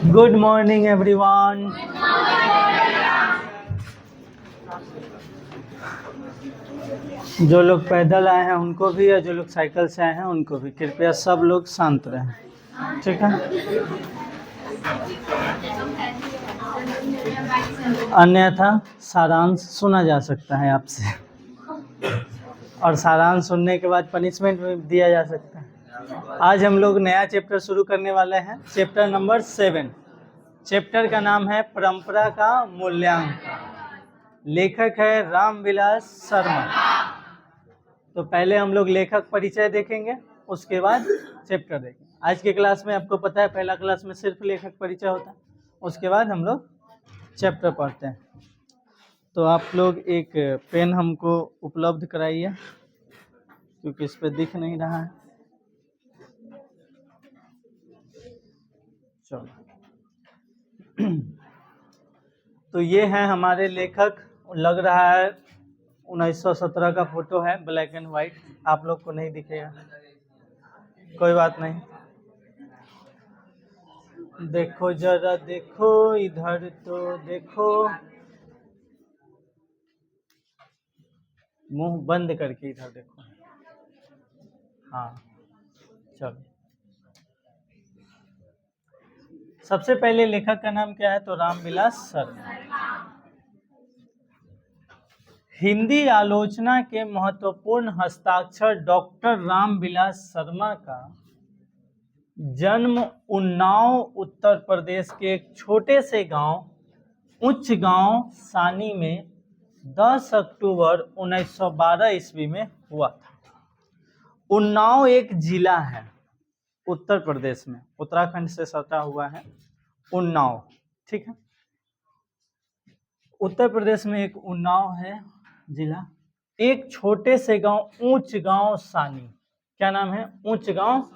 Good morning everyone. जो लोग पैदल आए हैं उनको भी और जो लोग साइकिल से आए हैं उनको भी कृपया सब लोग शांत रहें, ठीक है। अन्यथा सारांश सुना जा सकता है आपसे और सारांश सुनने के बाद पनिशमेंट भी दिया जा सकता है। आज हम लोग नया चैप्टर शुरू करने वाले हैं, चैप्टर नंबर 7। चैप्टर का नाम है परंपरा का मूल्यांकन। लेखक है रामविलास शर्मा। तो पहले हम लोग लेखक परिचय देखेंगे, उसके बाद चैप्टर देखेंगे। आज के क्लास में आपको पता है पहला क्लास में सिर्फ लेखक परिचय होता है, उसके बाद हम लोग चैप्टर पढ़ते हैं। तो आप लोग एक पेन हमको उपलब्ध कराइए क्योंकि इस पे दिख नहीं रहा है। चलो तो ये है हमारे लेखक। लग रहा है 1917 का फोटो है, ब्लैक एंड व्हाइट। आप लोग को नहीं दिखेगा, कोई बात नहीं। देखो जरा, देखो इधर तो देखो, मुंह बंद करके इधर देखो। हाँ चलो, सबसे पहले लेखक का नाम क्या है तो रामविलास शर्मा। हिंदी आलोचना के महत्वपूर्ण हस्ताक्षर डॉक्टर रामविलास शर्मा का जन्म उन्नाव उत्तर प्रदेश के एक छोटे से गांव उच्च गांव सानी में 10 अक्टूबर 1912 ईस्वी में हुआ था। उन्नाव एक जिला है उत्तर प्रदेश में, उत्तराखंड से सटा हुआ है उन्नाव, ठीक है। उत्तर प्रदेश में एक उन्नाव है जिला। एक छोटे से गांव ऊंच गांव सानी, क्या नाम है? ऊंच गांव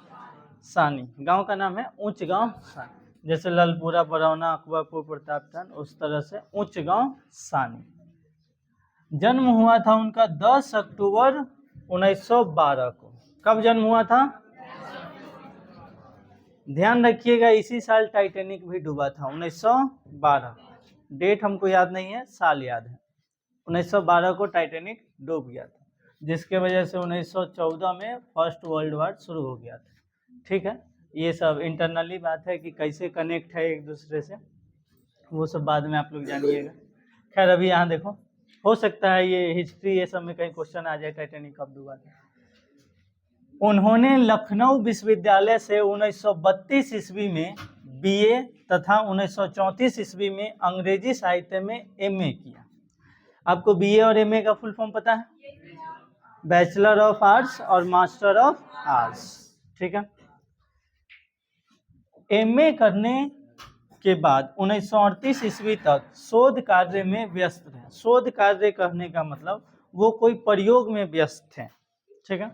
सानी। गांव का नाम है ऊंच गांव सानी, जैसे ललपुरा, बरौना, अकबरपुर, प्रतापगढ़, उस तरह से ऊंच गांव सानी। जन्म हुआ था उनका 10 अक्टूबर 1912 को। कब जन्म हुआ था? ध्यान रखिएगा, इसी साल टाइटैनिक भी डूबा था, 1912। डेट हमको याद नहीं है, साल याद है। 1912 को टाइटैनिक डूब गया था, जिसके वजह से 1914 में फर्स्ट वर्ल्ड वॉर शुरू हो गया था, ठीक है। ये सब इंटरनली बात है कि कैसे कनेक्ट है एक दूसरे से, वो सब बाद में आप लोग जानिएगा। खैर अभी यहाँ देखो, हो सकता है ये हिस्ट्री ये सब में कहीं क्वेश्चन आ जाए टाइटैनिक कब डूबा था। उन्होंने लखनऊ विश्वविद्यालय से 1932 ईस्वी में बीए तथा 1934 ईस्वी में अंग्रेजी साहित्य में एमए किया। आपको बीए और एमए का फुल फॉर्म पता है? बैचलर ऑफ आर्ट्स और मास्टर ऑफ आर्ट्स, ठीक है। एमए करने के बाद 1938 ईस्वी तक शोध कार्य में व्यस्त रहे। शोध कार्य करने का मतलब वो कोई प्रयोग में व्यस्त थे, ठीक है।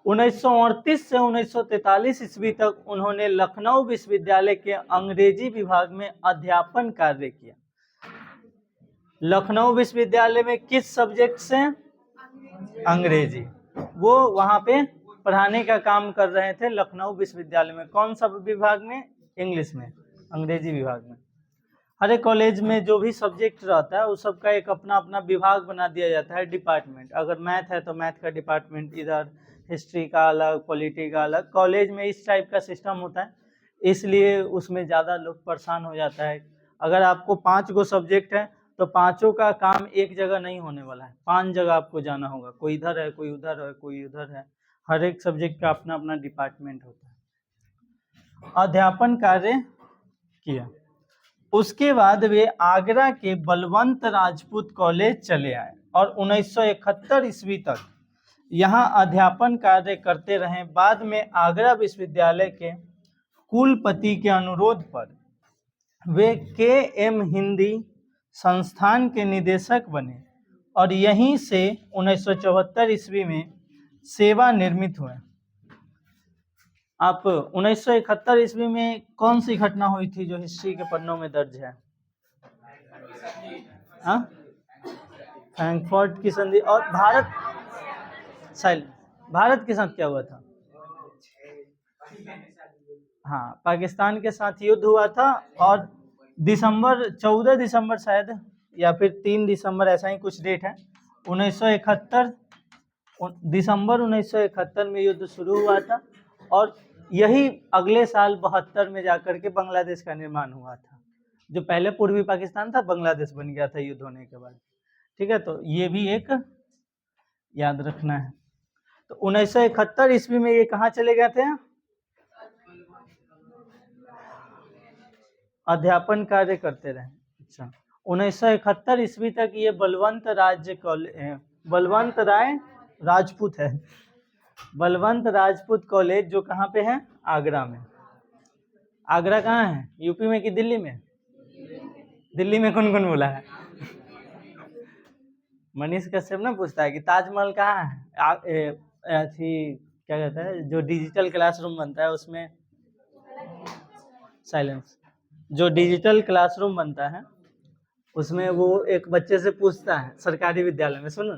1938 से 1943 ईस्वी तक उन्होंने लखनऊ विश्वविद्यालय के अंग्रेजी विभाग में अध्यापन कार्य किया। लखनऊ विश्वविद्यालय में किस सब्जेक्ट से? अंग्रेजी। वो वहां पे पढ़ाने का काम कर रहे थे लखनऊ विश्वविद्यालय में। कौन सा विभाग में? इंग्लिश में, अंग्रेजी विभाग में। हर एक कॉलेज में जो भी सब्जेक्ट रहता है उस सबका एक अपना अपना विभाग बना दिया जाता है, डिपार्टमेंट। अगर मैथ है तो मैथ का डिपार्टमेंट इधर, हिस्ट्री का अलग, पॉलिटी का अलग। कॉलेज में इस टाइप का सिस्टम होता है, इसलिए उसमें ज़्यादा लोग परेशान हो जाता है। अगर आपको 5 गो सब्जेक्ट है तो 5 का काम एक जगह नहीं होने वाला है, 5 जगह आपको जाना होगा। कोई इधर है, कोई उधर है, कोई उधर है। हर एक सब्जेक्ट का अपना अपना डिपार्टमेंट होता है। अध्यापन कार्य किया। उसके बाद वे आगरा के बलवंत राजपूत कॉलेज चले आए और 1971 ईस्वी तक यहाँ अध्यापन कार्य करते रहे। बाद में आगरा विश्वविद्यालय के कुलपति के अनुरोध पर वे के.एम. हिंदी संस्थान के निदेशक बने और यहीं से 1974 ईस्वी में सेवा निर्मित हुए। आप 1971 ईस्वी में कौन सी घटना हुई थी जो हिस्ट्री के पन्नों में दर्ज है? हाँ, फ्रैंकफर्ट की संधि। और भारत के साथ क्या हुआ था? हाँ, पाकिस्तान के साथ युद्ध हुआ था और 14 दिसंबर शायद, या फिर 3 दिसंबर, ऐसा ही कुछ डेट है, 1971, दिसंबर 1971 में युद्ध शुरू हुआ था और यही अगले साल 72 में जाकर के बांग्लादेश का निर्माण हुआ था। जो पहले पूर्वी पाकिस्तान था, बांग्लादेश बन गया था युद्ध होने के बाद। ठीक है, तो ये भी एक याद रखना है। तो 1971 ईस्वी में ये कहाँ चले गए थे? अध्यापन कार्य करते रहे। अच्छा, 1971 ईस्वी तक ये बलवंत राय राजपूत है, बलवंत राजपूत कॉलेज, जो कहाँ पे है? आगरा में। आगरा कहाँ है? यूपी में कि दिल्ली में? दिल्ली में कौन कौन बोला है? मनीष कश्यप ना पूछता है कि ताजमहल कहाँ है? ऐसी क्या कहता है, जो डिजिटल क्लासरूम बनता है उसमें, साइलेंस, जो डिजिटल क्लासरूम बनता है उसमें वो एक बच्चे से पूछता है सरकारी विद्यालय में, सुनो,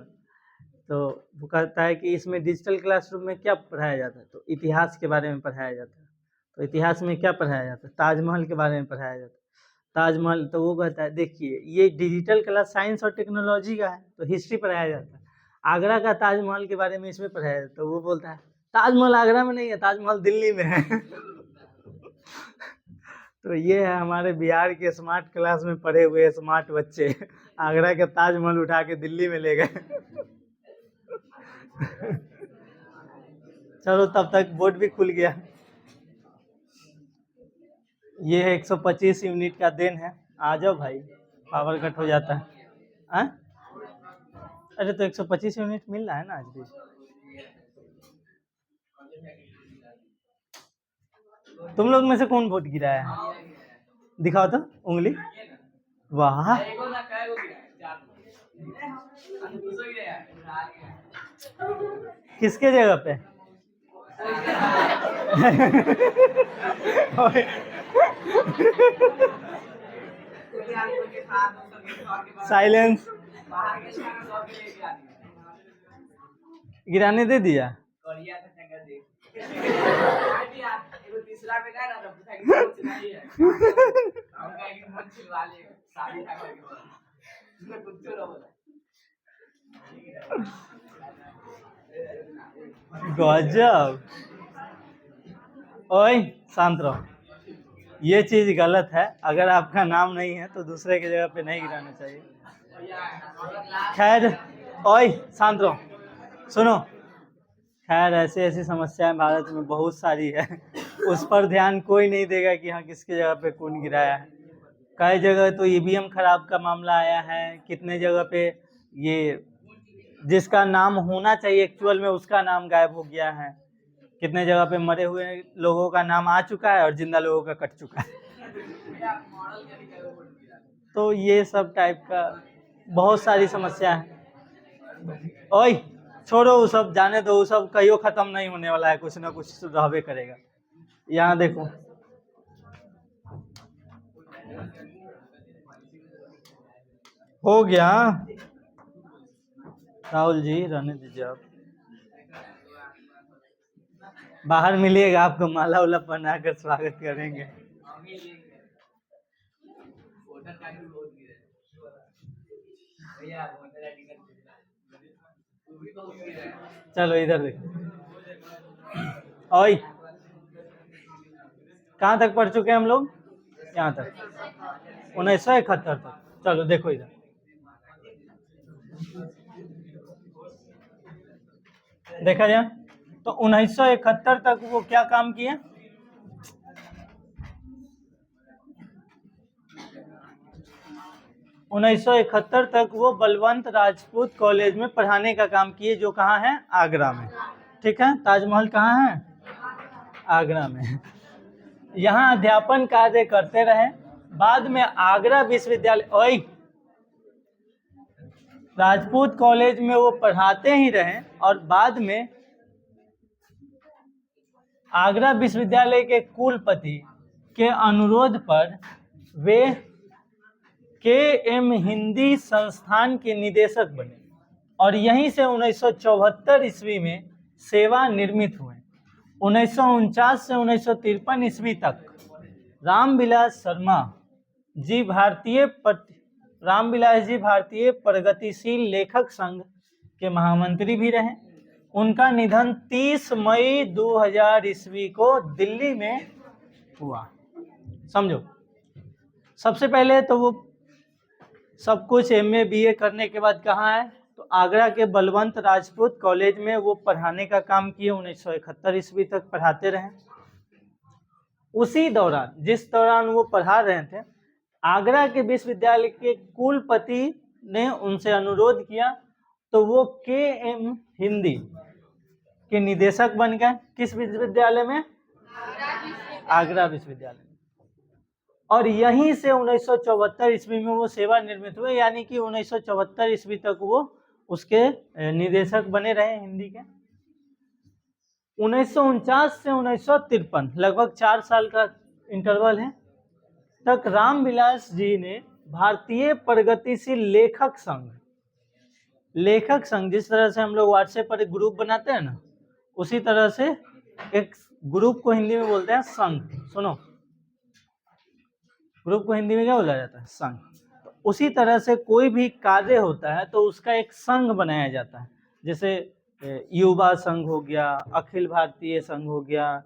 तो वो कहता है कि इसमें डिजिटल क्लासरूम में क्या पढ़ाया जाता है? तो इतिहास के बारे में पढ़ाया जाता है। तो इतिहास में क्या पढ़ाया जाता है? ताजमहल के बारे में पढ़ाया जाता है। ताजमहल, तो वो कहता है देखिए ये डिजिटल क्लास साइंस और टेक्नोलॉजी का है, तो हिस्ट्री पढ़ाया जाता है। आगरा का ताजमहल के बारे में इसमें पढ़ाया जाता है। तो वो बोलता है ताजमहल आगरा में नहीं है, ताजमहल दिल्ली में है। तो ये है हमारे बिहार के स्मार्ट क्लास में पढ़े हुए स्मार्ट बच्चे, आगरा के ताजमहल उठा के दिल्ली में ले गए। चलो, तब तक बोर्ड भी खुल गया। ये 125 यूनिट का दिन है। आ जाओ भाई, पावर कट हो जाता है। आ? अरे तो 125 यूनिट मिल रहा है ना आज भी। तुम लोग में से कौन वोट गिराया है? दिखाओ तो उंगली। वाह, किसके जगह पे? साइलेंस, गिराने दे दिया। गजब। ओए शांत रहो, ये चीज गलत है। अगर आपका नाम नहीं है तो दूसरे की जगह पे नहीं गिराना चाहिए। खैर, ओए शांत रहो, सुनो। खैर, ऐसी समस्याएं भारत में बहुत सारी है, उस पर ध्यान कोई नहीं देगा कि हाँ किसकी जगह पे कौन गिराया है। कई जगह तो ईवीएम खराब का मामला आया है, कितने जगह पे ये जिसका नाम होना चाहिए एक्चुअल में उसका नाम गायब हो गया है, कितने जगह पे मरे हुए लोगों का नाम आ चुका है और जिंदा लोगों का कट चुका है। तो ये सब टाइप का बहुत सारी समस्या है। ओए छोड़ो, वो सब जाने दो, वो सब कहियो खत्म नहीं होने वाला है, कुछ ना कुछ रहबे करेगा। यहाँ देखो, हो गया। राहुल जी रहने दीजिए, आप बाहर मिलिएगा, आपको माला उला पहना कर स्वागत करेंगे। चलो इधर देखो। ओए कहाँ तक पढ़ चुके हैं हम लोग? यहाँ तक, 1971 तक। चलो देखो इधर, देखा जाए तो 1971 तक वो क्या काम किए? उन्नीस सौ 1971 तक वो बलवंत राजपूत कॉलेज में पढ़ाने का काम किए, जो कहाँ है? आगरा में। ठीक है, ताजमहल कहाँ है? आगरा में। यहाँ अध्यापन कार्य करते रहे। बाद में आगरा विश्वविद्यालय, ओए राजपूत कॉलेज में वो पढ़ाते ही रहे और बाद में आगरा विश्वविद्यालय के कुलपति के अनुरोध पर वे KM हिंदी संस्थान के निदेशक बने और यहीं से 1974 ईस्वी में सेवा निर्मित हुए। 1949 से 1953 ईस्वी तक रामविलास शर्मा जी रामविलास जी भारतीय प्रगतिशील लेखक संघ के महामंत्री भी रहे। उनका निधन 30 मई 2000 ईस्वी को दिल्ली में हुआ। समझो, सबसे पहले तो वो सब कुछ MA BA करने के बाद कहाँ है, तो आगरा के बलवंत राजपूत कॉलेज में वो पढ़ाने का काम किए। 1971 ईस्वी तक पढ़ाते रहे। उसी दौरान, जिस दौरान वो पढ़ा रहे थे, आगरा के विश्वविद्यालय के कुलपति ने उनसे अनुरोध किया, तो वो KM हिंदी के निदेशक बन गए। किस विश्वविद्यालय में? आगरा विश्वविद्यालय में। और यहीं से 1974 ईस्वी में वो सेवानिवृत्त हुए, यानी कि 1974 ईस्वी तक वो उसके निदेशक बने रहे हिंदी के। 1949 से 1953 लगभग 4 साल का इंटरवल है, तक रामविलास जी ने भारतीय प्रगतिशील लेखक संघ जिस तरह से हम लोग व्हाट्सएप पर एक ग्रुप बनाते हैं ना, उसी तरह से एक ग्रुप को हिंदी में बोलते हैं संघ। सुनो, ग्रुप को हिंदी में क्या बोला जाता है? संघ। तो उसी तरह से कोई भी कार्य होता है तो उसका एक संघ बनाया जाता है। जैसे युवा संघ हो गया, अखिल भारतीय संघ हो गया,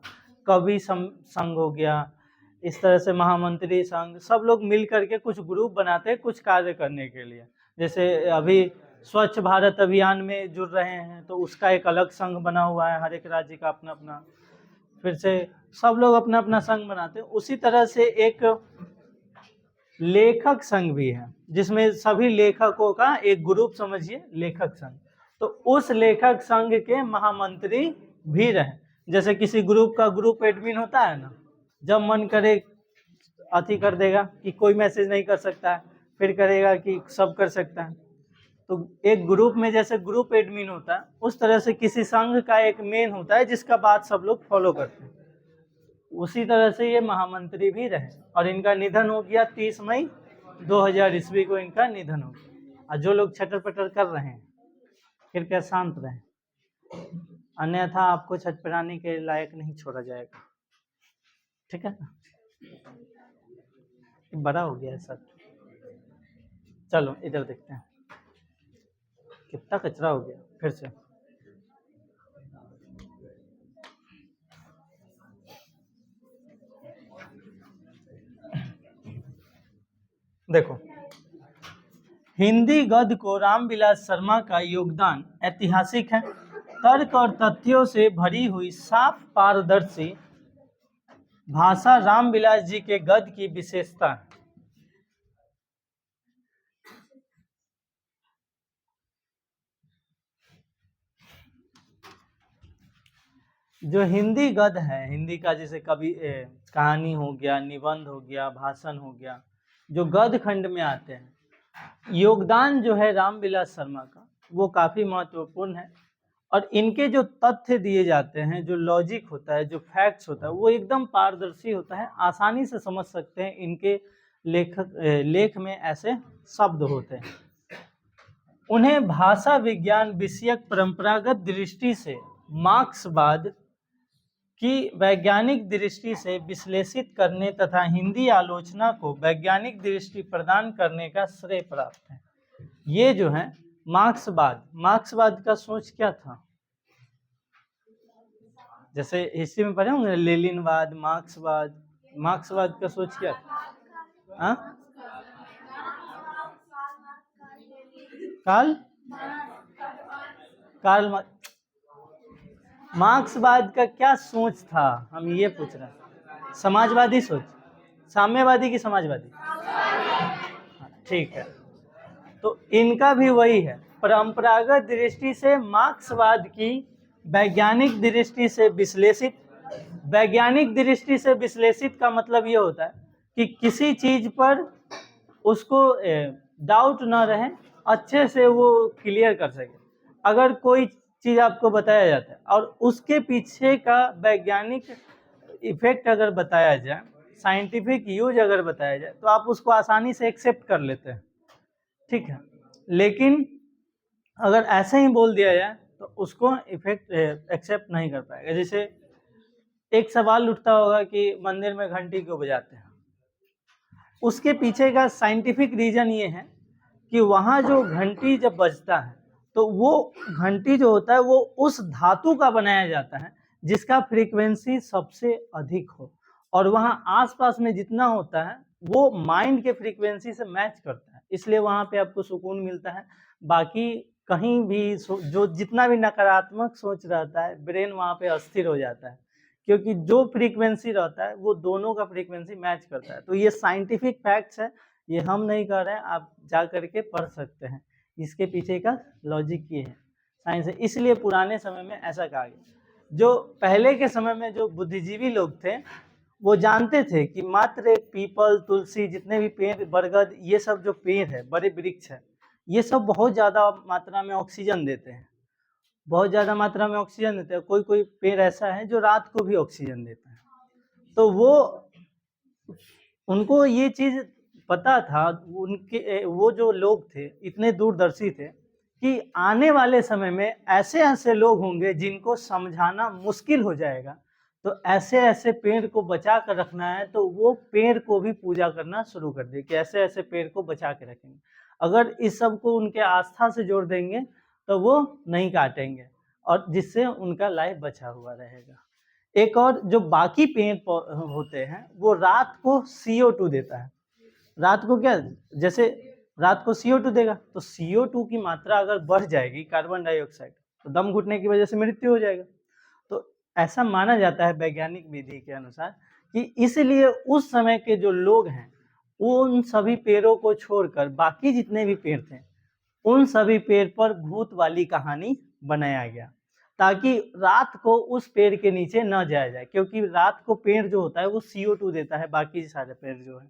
कवि संघ हो गया, इस तरह से महामंत्री संघ, सब लोग मिल करके कुछ ग्रुप बनाते हैं कुछ कार्य करने के लिए। जैसे अभी स्वच्छ भारत अभियान में जुड़ रहे हैं तो उसका एक अलग संघ बना हुआ है, हर एक राज्य का अपना अपना, फिर से सब लोग अपना अपना संघ बनाते हैं। उसी तरह से एक लेखक संघ भी है जिसमें सभी लेखकों का एक ग्रुप, समझिए लेखक संघ। तो उस लेखक संघ के महामंत्री भी रहे। जैसे किसी ग्रुप का ग्रुप एडमिन होता है ना, जब मन करे अति कर देगा कि कोई मैसेज नहीं कर सकता है, फिर करेगा कि सब कर सकता है। तो एक ग्रुप में जैसे ग्रुप एडमिन होता है, उस तरह से किसी संघ का एक मेन होता है जिसका बात सब लोग फॉलो करते हैं। उसी तरह से ये महामंत्री भी रहे और इनका निधन हो गया 30 मई 2000 ईस्वी को इनका निधन हो गया। और जो लोग छटर पटर कर रहे हैं कृपया शांत रहें, अन्यथा आपको छटपटाने के लायक नहीं छोड़ा जाएगा, ठीक है ना? बड़ा हो गया है सर। चलो इधर देखते हैं कितना कचरा हो गया फिर से। देखो, हिंदी गद्य को रामविलास शर्मा का योगदान ऐतिहासिक है। तर्क और तथ्यों से भरी हुई साफ पारदर्शी भाषा रामविलास जी के गद्य की विशेषता है। जो हिंदी गद्य है, हिंदी का जैसे कभी कहानी हो गया, निबंध हो गया, भाषण हो गया, जो गद्य खंड में आते हैं, योगदान जो है रामविलास शर्मा का वो काफ़ी महत्वपूर्ण है। और इनके जो तथ्य दिए जाते हैं, जो लॉजिक होता है, जो फैक्ट्स होता है, वो एकदम पारदर्शी होता है। आसानी से समझ सकते हैं। इनके लेख में ऐसे शब्द होते हैं। उन्हें भाषा विज्ञान विषयक परंपरागत दृष्टि से मार्क्सवाद की वैज्ञानिक दृष्टि से विश्लेषित करने तथा हिंदी आलोचना को वैज्ञानिक दृष्टि प्रदान करने का श्रेय प्राप्त है। ये जो है मार्क्सवाद का सोच क्या था? जैसे हिस्ट्री में पढ़े होंगे, लेनिनवाद, मार्क्सवाद का सोच क्या था? कार्ल मार्क्सवाद का क्या सोच था, हम ये पूछ रहे हैं। समाजवादी सोच, साम्यवादी की समाजवादी? ठीक है, तो इनका भी वही है। परंपरागत दृष्टि से मार्क्सवाद की वैज्ञानिक दृष्टि से विश्लेषित। वैज्ञानिक दृष्टि से विश्लेषित का मतलब ये होता है कि किसी चीज पर उसको डाउट ना रहे, अच्छे से वो क्लियर कर सके। अगर कोई चीज आपको बताया जाता है और उसके पीछे का वैज्ञानिक इफेक्ट अगर बताया जाए, साइंटिफिक यूज अगर बताया जाए, तो आप उसको आसानी से एक्सेप्ट कर लेते हैं, ठीक है। लेकिन अगर ऐसे ही बोल दिया जाए तो उसको इफेक्ट एक्सेप्ट नहीं कर पाएगा। जैसे एक सवाल उठता होगा कि मंदिर में घंटी क्यों बजाते हैं। उसके पीछे का साइंटिफिक रीजन ये है कि वहाँ जो घंटी जब बजता है तो वो घंटी जो होता है वो उस धातु का बनाया जाता है जिसका फ्रीक्वेंसी सबसे अधिक हो, और वहाँ आसपास में जितना होता है वो माइंड के फ्रीक्वेंसी से मैच करता है, इसलिए वहाँ पे आपको सुकून मिलता है। बाकी कहीं भी जो जितना भी नकारात्मक सोच रहता है, ब्रेन वहाँ पे अस्थिर हो जाता है, क्योंकि जो फ्रीक्वेंसी रहता है वो दोनों का फ्रीक्वेंसी मैच करता है। तो ये साइंटिफिक फैक्ट्स है, ये हम नहीं कर रहे हैं, आप जा करके पढ़ सकते हैं। इसके पीछे का लॉजिक ये है, साइंस है, इसलिए पुराने समय में ऐसा कहा गया। जो पहले के समय में जो बुद्धिजीवी लोग थे वो जानते थे कि मात्र पीपल, तुलसी, जितने भी पेड़, बरगद, ये सब जो पेड़ है, बड़े वृक्ष है, ये सब बहुत ज़्यादा मात्रा में ऑक्सीजन देते हैं, बहुत ज़्यादा मात्रा में ऑक्सीजन देते हैं। कोई कोई पेड़ ऐसा है जो रात को भी ऑक्सीजन देता है। तो वो उनको ये चीज़ पता था, उनके वो जो लोग थे इतने दूरदर्शी थे कि आने वाले समय में ऐसे ऐसे लोग होंगे जिनको समझाना मुश्किल हो जाएगा, तो ऐसे ऐसे पेड़ को बचा कर रखना है, तो वो पेड़ को भी पूजा करना शुरू कर दे कि ऐसे ऐसे पेड़ को बचा के रखेंगे। अगर इस सब को उनके आस्था से जोड़ देंगे तो वो नहीं काटेंगे, और जिससे उनका लाइफ बचा हुआ रहेगा। एक और जो बाकी पेड़ होते हैं वो रात को CO2 देता है। रात को क्या, जैसे रात को CO2 देगा तो CO2 की मात्रा अगर बढ़ जाएगी, कार्बन डाइऑक्साइड, तो दम घुटने की वजह से मृत्यु हो जाएगा। तो ऐसा माना जाता है वैज्ञानिक विधि के अनुसार कि इसलिए उस समय के जो लोग हैं उन सभी पेड़ों को छोड़कर बाकी जितने भी पेड़ थे उन सभी पेड़ पर भूत वाली कहानी बनाया गया, ताकि रात को उस पेड़ के नीचे न जाया जाए, क्योंकि रात को पेड़ जो होता है वो CO2 देता है, बाकी सारे पेड़ जो है,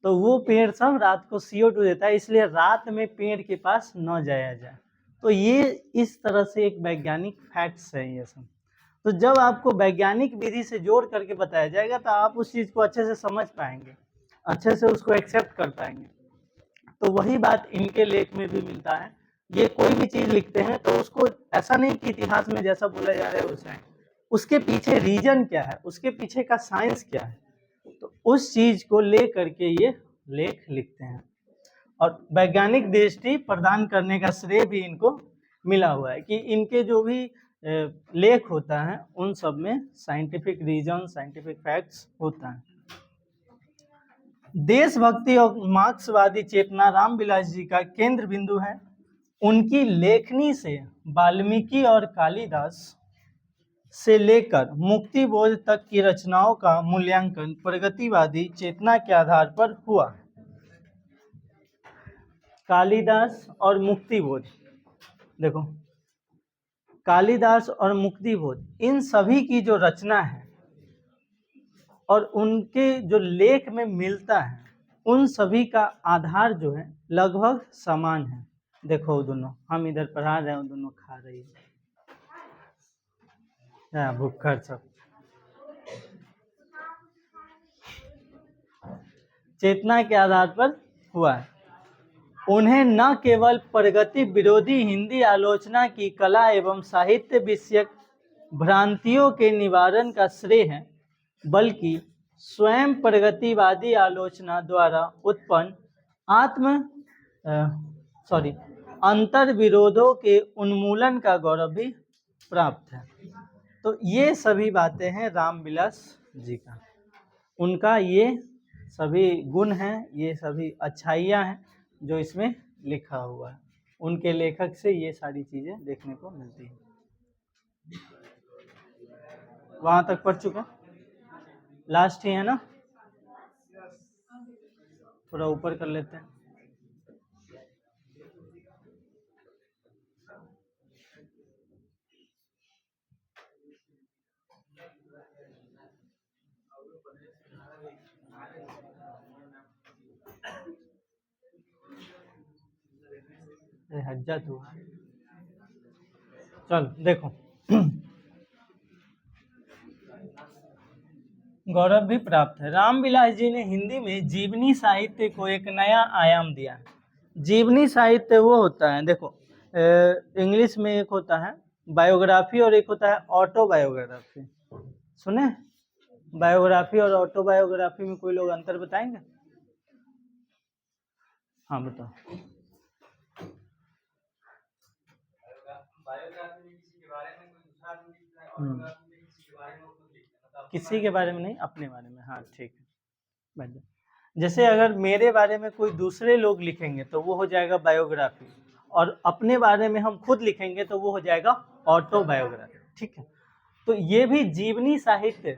तो वो पेड़ सब रात को CO2 देता है, इसलिए रात में पेड़ के पास न जाया जाए। तो ये इस तरह से एक वैज्ञानिक फैक्ट्स है ये सब। तो जब आपको वैज्ञानिक विधि से जोड़ करके बताया जाएगा तो आप उस चीज़ को अच्छे से समझ पाएंगे, अच्छे से उसको एक्सेप्ट कर पाएंगे। तो वही बात इनके लेख में भी मिलता है। ये कोई भी चीज़ लिखते हैं तो उसको ऐसा नहीं कि इतिहास में जैसा बोला जा रहा है वैसा है, उसके पीछे रीजन क्या है, उसके पीछे का साइंस क्या है, तो उस चीज को ले करके ये लेख लिखते हैं। और वैज्ञानिक दृष्टि प्रदान करने का श्रेय भी इनको मिला हुआ है कि इनके जो भी लेख होता है उन सब में साइंटिफिक रीजन, साइंटिफिक फैक्ट्स होता है। देशभक्ति और मार्क्सवादी चेतना रामविलास जी का केंद्र बिंदु है। उनकी लेखनी से वाल्मीकि और कालिदास से लेकर मुक्तिबोध तक की रचनाओं का मूल्यांकन प्रगतिवादी चेतना के आधार पर हुआ। कालिदास और मुक्तिबोध, देखो कालिदास और मुक्तिबोध, इन सभी की जो रचना है और उनके जो लेख में मिलता है उन सभी का आधार जो है लगभग समान है। देखो दोनों, हम इधर पढ़ा रहे हैं, दोनों खा रही है, भूखर सब। चेतना के आधार पर हुआ है। उन्हें न केवल प्रगति विरोधी हिंदी आलोचना की कला एवं साहित्य विषयक भ्रांतियों के निवारण का श्रेय है, बल्कि स्वयं प्रगतिवादी आलोचना द्वारा उत्पन्न अंतर विरोधों के उन्मूलन का गौरव भी प्राप्त है। तो ये सभी बातें हैं रामविलास जी का, उनका ये सभी गुण हैं, ये सभी अच्छाइयाँ हैं जो इसमें लिखा हुआ है। उनके लेखक से ये सारी चीजें देखने को मिलती हैं। वहां तक पढ़ चुका, लास्ट ही है ना, थोड़ा ऊपर कर लेते हैं। हज्जा तू, चल देखो गौरव भी प्राप्त है। रामविलास जी ने हिंदी में जीवनी साहित्य को एक नया आयाम दिया है। जीवनी साहित्य वो होता है, देखो इंग्लिश में एक होता है बायोग्राफी और एक होता है ऑटोबायोग्राफी। सुने? बायोग्राफी और ऑटोबायोग्राफी में कोई लोग अंतर बताएंगे? हाँ बताओ। किसी के बारे में नहीं, अपने बारे में। हाँ ठीक है, बैठ जाओ। जैसे अगर मेरे बारे में कोई दूसरे लोग लिखेंगे तो वो हो जाएगा बायोग्राफी, और अपने बारे में हम खुद लिखेंगे तो वो हो जाएगा ऑटोबायोग्राफी। ठीक है, तो ये भी जीवनी साहित्य,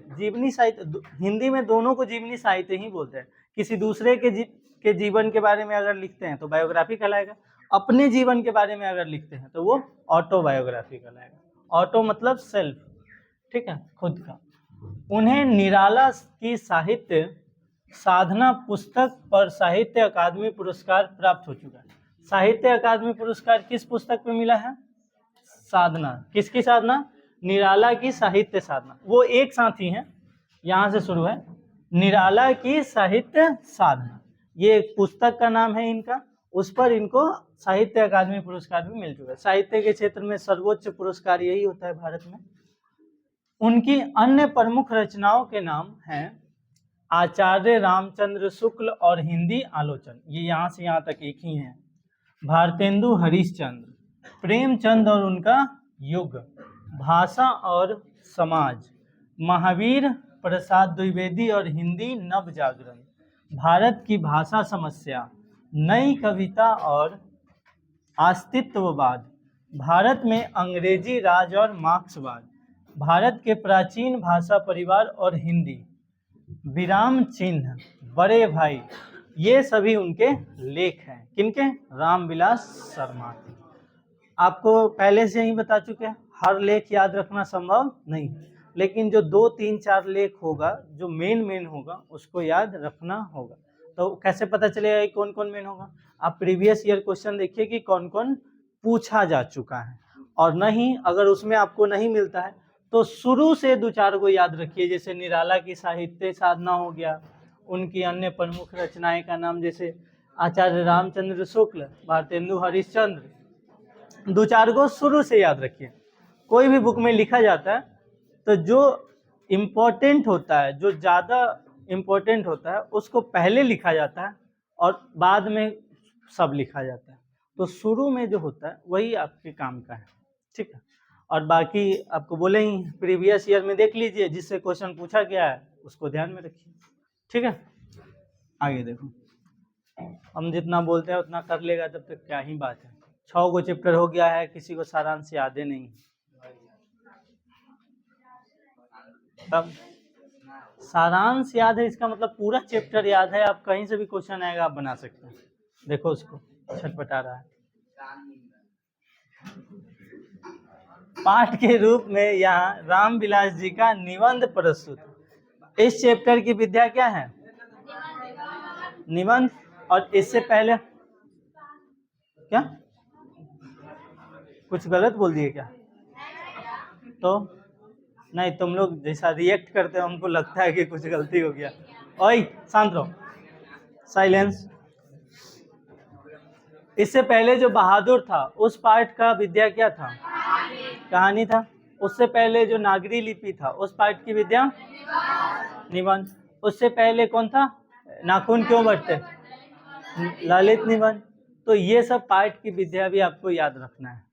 हिंदी में दोनों को जीवनी साहित्य ही बोलते हैं। किसी दूसरे के जीवन के बारे में अगर लिखते हैं तो बायोग्राफी कहलाएगा, अपने जीवन के बारे में अगर लिखते हैं तो वो ऑटोबायोग्राफी कहलाएगा। ऑटो मतलब सेल्फ, ठीक है, खुद का। उन्हें निराला की साहित्य साधना पुस्तक पर साहित्य अकादमी पुरस्कार प्राप्त हो चुका है। साहित्य अकादमी पुरस्कार किस पुस्तक पे मिला है? साधना। किसकी साधना? निराला की साहित्य साधना। वो एक साथ ही है, यहाँ से शुरू है, निराला की साहित्य साधना, ये एक पुस्तक का नाम है इनका, उस पर इनको साहित्य अकादमी पुरस्कार भी मिल चुका है। साहित्य के क्षेत्र में सर्वोच्च पुरस्कार यही होता है भारत में। उनकी अन्य प्रमुख रचनाओं के नाम हैं आचार्य रामचंद्र शुक्ल और हिंदी आलोचन, ये यहाँ से यहाँ तक एक ही है। भारतेंदु हरिश्चंद्र, प्रेमचंद और उनका युग, भाषा और समाज, महावीर प्रसाद द्विवेदी और हिंदी नव जागरण, भारत की भाषा समस्या, नई कविता और अस्तित्ववाद, भारत में अंग्रेजी राज और मार्क्सवाद, भारत के प्राचीन भाषा परिवार और हिंदी, विराम चिन्ह, बड़े भाई, ये सभी उनके लेख हैं। किनके? रामविलास शर्मा। आपको पहले से ही बता चुके हैं, हर लेख याद रखना संभव नहीं, लेकिन जो 2, 3, 4 लेख होगा, जो मेन होगा, उसको याद रखना होगा। तो कैसे पता चलेगा कि कौन कौन मेन होगा? आप प्रीवियस ईयर क्वेश्चन देखिए कि कौन कौन पूछा जा चुका है, और नहीं अगर उसमें आपको नहीं मिलता है तो शुरू से 2-4 को याद रखिए। जैसे निराला की साहित्य साधना हो गया, उनकी अन्य प्रमुख रचनाएं का नाम जैसे आचार्य रामचंद्र शुक्ल, भारतेंदु हरिश्चंद्र, 2-4 को शुरू से याद रखिए। कोई भी बुक में लिखा जाता है तो जो इम्पोर्टेंट होता है, जो ज़्यादा इम्पोर्टेंट होता है, उसको पहले लिखा जाता है और बाद में सब लिखा जाता है। तो शुरू में जो होता है वही आपके काम का है, ठीक है। और बाकी आपको बोले ही प्रीवियस ईयर में देख लीजिए, जिससे क्वेश्चन पूछा गया है उसको ध्यान में रखिए, ठीक है। आगे देखो, हम जितना बोलते हैं उतना कर लेगा तब तक क्या ही बात है। 6 को चैप्टर हो गया है, किसी को सारांश याद है नहीं, तब सारांश याद है इसका मतलब पूरा चैप्टर याद है। आप कहीं से भी क्वेश्चन आएगा आप बना सकते हैं। देखो उसको छटपटा रहा है। पाठ के रूप में यहाँ रामविलास जी का निबंध प्रस्तुत। इस चैप्टर की विद्या क्या है? निबंध। और इससे पहले क्या कुछ गलत बोल दिए क्या? तो नहीं, तुम लोग जैसा रिएक्ट करते हो हमको लगता है कि कुछ गलती हो गया। ओए शांत रहो, साइलेंस। इससे पहले जो बहादुर था उस पाठ का विद्या क्या था? कहानी था। उससे पहले जो नागरी लिपि था उस पाठ की विद्या निबंध। उससे पहले कौन था? नाखून क्यों बढ़ते? ललित निबंध। तो ये सब पाठ की विद्या भी आपको याद रखना है।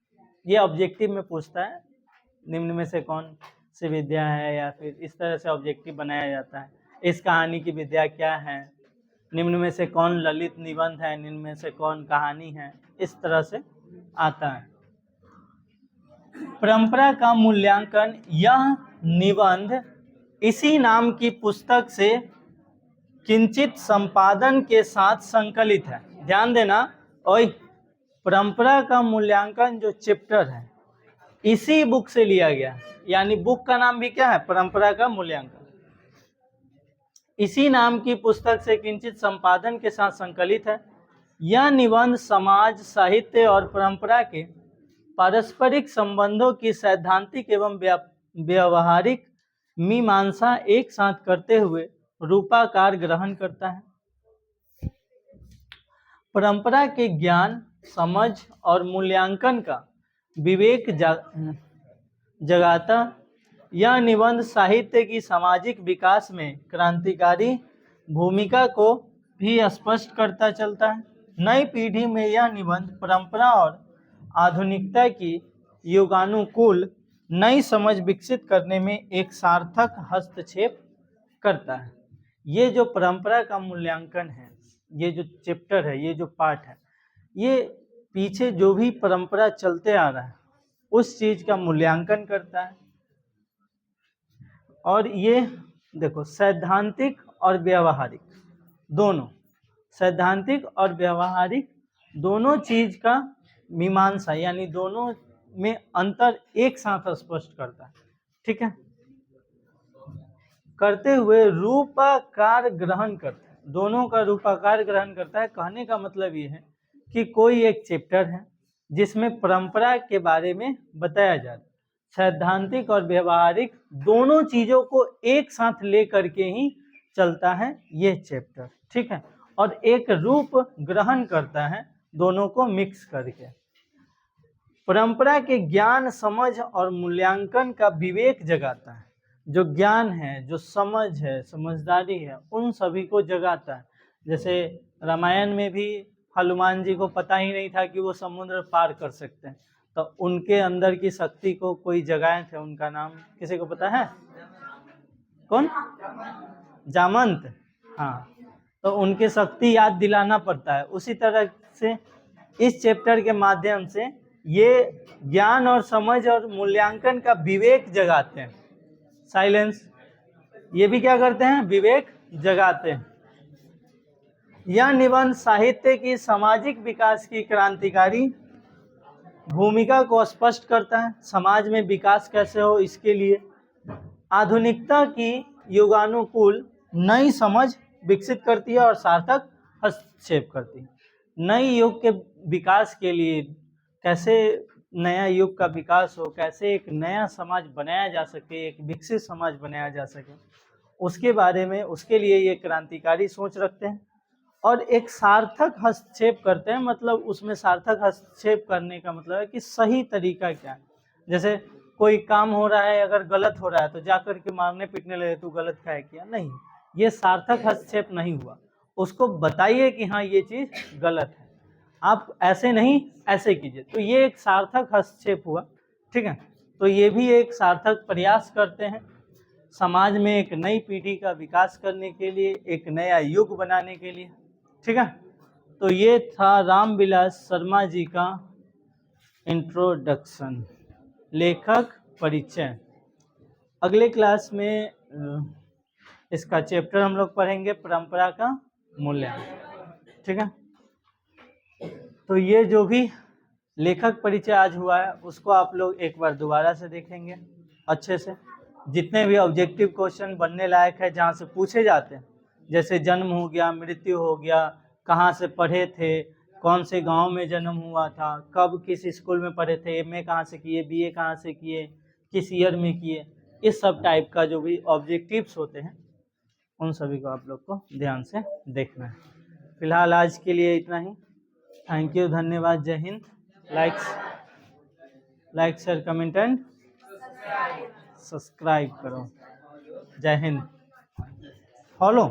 ये ऑब्जेक्टिव में पूछता है, निम्न में से कौन सी विद्या है, या फिर इस तरह से ऑब्जेक्टिव बनाया जाता है। इस कहानी की विद्या क्या है, निम्न में से कौन ललित निबंध है, निम्न में से कौन कहानी है, इस तरह से आता है। परंपरा का मूल्यांकन, यह निबंध इसी नाम की पुस्तक से किंचित संपादन के साथ संकलित है। ध्यान देना, और परंपरा का मूल्यांकन जो चैप्टर है इसी बुक से लिया गया, यानी बुक का नाम भी क्या है? परंपरा का मूल्यांकन। इसी नाम की पुस्तक से किंचित संपादन के साथ संकलित है। यह निबंध समाज, साहित्य और परंपरा के पारस्परिक संबंधों की सैद्धांतिक एवं व्यवहारिक मीमांसा एक साथ करते हुए रूपाकार ग्रहण करता है। परंपरा के ज्ञान, समझ और मूल्यांकन का विवेक जगाता यह निबंध साहित्य की सामाजिक विकास में क्रांतिकारी भूमिका को भी स्पष्ट करता चलता है। नई पीढ़ी में यह निबंध परंपरा और आधुनिकता की युगानुकूल नई समझ विकसित करने में एक सार्थक हस्तक्षेप करता है। ये जो परंपरा का मूल्यांकन है, ये जो चैप्टर है, ये जो पार्ट है, ये पीछे जो भी परंपरा चलते आ रहा है उस चीज का मूल्यांकन करता है। और ये देखो सैद्धांतिक और व्यावहारिक दोनों, सैद्धांतिक और व्यावहारिक दोनों चीज का मीमांसा यानी दोनों में अंतर एक साथ स्पष्ट करता है। ठीक है, करते हुए रूपाकार ग्रहण करता है, दोनों का रूपाकार ग्रहण करता है। कहने का मतलब ये है कि कोई एक चैप्टर है जिसमें परंपरा के बारे में बताया जा रहा है, सैद्धांतिक और व्यवहारिक दोनों चीजों को एक साथ लेकर के ही चलता है ये चैप्टर। ठीक है, और एक रूप ग्रहण करता है दोनों को मिक्स करके। परंपरा के ज्ञान, समझ और मूल्यांकन का विवेक जगाता है। जो ज्ञान है, जो समझ है, समझदारी है, उन सभी को जगाता है। जैसे रामायण में भी हनुमान जी को पता ही नहीं था कि वो समुद्र पार कर सकते हैं, तो उनके अंदर की शक्ति को कोई जगाए थे, उनका नाम किसी को पता है? कौन? जामंत। हाँ, तो उनकी शक्ति याद दिलाना पड़ता है। उसी तरह से इस चैप्टर के माध्यम से ये ज्ञान और समझ और मूल्यांकन का विवेक जगाते हैं। साइलेंस, ये भी क्या करते हैं? विवेक जगाते हैं। यह निबंध साहित्य की सामाजिक विकास की क्रांतिकारी भूमिका को स्पष्ट करता है। समाज में विकास कैसे हो इसके लिए आधुनिकता की युगानुकूल नई समझ विकसित करती है और सार्थक हस्तक्षेप करती है। नई युग के विकास के लिए कैसे नया युग का विकास हो, कैसे एक नया समाज बनाया जा सके, एक विकसित समाज बनाया जा सके, उसके बारे में, उसके लिए ये क्रांतिकारी सोच रखते हैं और एक सार्थक हस्तक्षेप करते हैं। मतलब उसमें सार्थक हस्तक्षेप करने का मतलब है कि सही तरीका क्या है। जैसे कोई काम हो रहा है, अगर गलत हो रहा है तो जाकर के मारने पीटने लगे, तू गलत क्या किया, नहीं, ये सार्थक हस्तक्षेप नहीं हुआ। उसको बताइए कि हाँ ये चीज गलत है, आप ऐसे नहीं ऐसे कीजिए, तो ये एक सार्थक हस्तक्षेप हुआ। ठीक है, तो ये भी एक सार्थक प्रयास करते हैं समाज में एक नई पीढ़ी का विकास करने के लिए, एक नया युग बनाने के लिए। ठीक है, तो ये था रामविलास शर्मा जी का इंट्रोडक्शन, लेखक परिचय। अगले क्लास में इसका चैप्टर हम लोग पढ़ेंगे परंपरा का मूल्यांकन। ठीक है, तो ये जो भी लेखक परिचय आज हुआ है उसको आप लोग एक बार दोबारा से देखेंगे अच्छे से। जितने भी ऑब्जेक्टिव क्वेश्चन बनने लायक है, जहाँ से पूछे जाते हैं, जैसे जन्म हो गया, मृत्यु हो गया, कहाँ से पढ़े थे, कौन से गांव में जन्म हुआ था, कब किस स्कूल में पढ़े थे, एमए कहाँ से किए, बीए कहाँ से किए, किस ईयर में किए, इस सब टाइप का जो भी ऑब्जेक्टिव्स होते हैं उन सभी को आप लोग को ध्यान से देखना है। फिलहाल आज के लिए इतना ही। थैंक यू, धन्यवाद, जय Hind. Like share comment and subscribe करो। जय हिंद। फॉलो